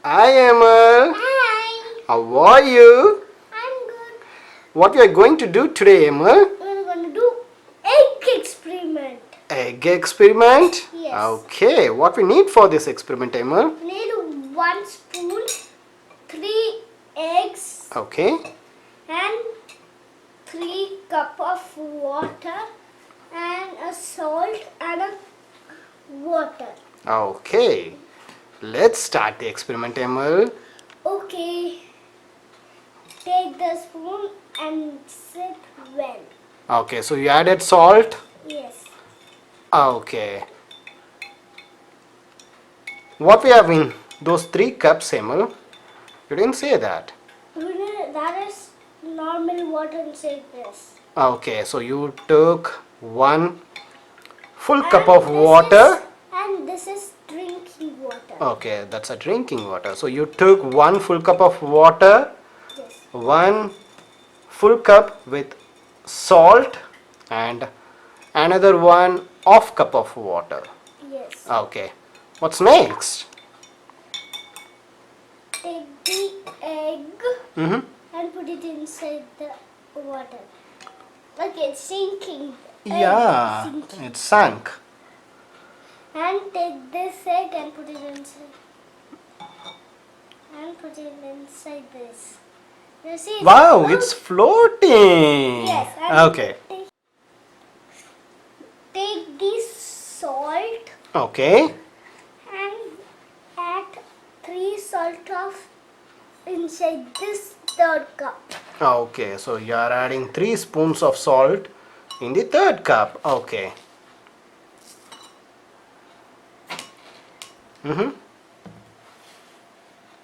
Hi Emil. Hi, How are you? I'm good. What we are going to do today, Emil? We're gonna do egg experiment. Egg experiment? Yes. Okay, what we need for this experiment, Emil? We need 1 spoon, 3 eggs, Okay. and 3 cup of water, and a salt and a water. Okay. Let's start the experiment, Emil. Okay. Take the spoon and sit well. Okay, so you added salt. Yes. Okay. What we have in those 3 cups, Emil? You didn't say that. That is normal water inside this. Okay, so you took 1 full cup And of water. this is drinking water. Okay, that's a drinking water. So you took 1 full cup of water, Yes. 1 full cup with salt, and another 1/2 cup of water. Yes. Okay, what's next? Take the egg Mm-hmm. and put it inside the water. Like it's sinking. Egg Yeah, sinking. it's sunk. And take this egg and put it inside. And put it inside this. You see? Wow, it's floating. Yes. And Okay. take the salt Okay. and add 3 salt of inside this 3rd cup. Okay, so you are adding 3 spoons of salt in the 3rd cup. Okay. Mm-hmm.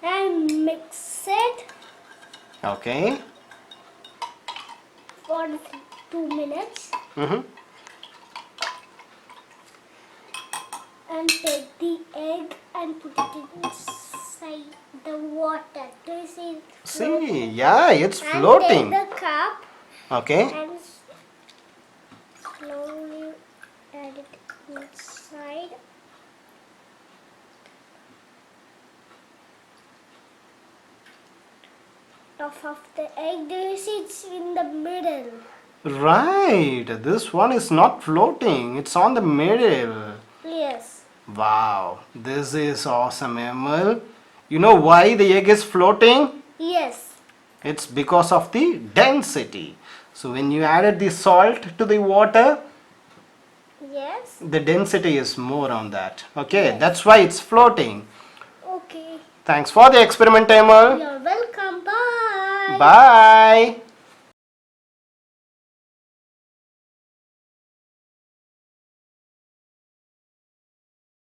And mix it Okay. for 2 minutes Mm-hmm. and take the egg and put it inside the water. Do you see it floating? See, yeah, it's And floating. take the cup Okay. and slowly add it inside. Top of the egg. Do you see it's in the middle? Right. This one is not floating. It's on the middle. Yes. Wow. This is awesome, Emil. You know why the egg is floating? Yes. It's because of the density. So when you added the salt to the water, Yes. the density is more on that. Okay, Yes. that's why it's floating. Okay. Thanks for the experiment, Emil. You're welcome. Bye. Bye.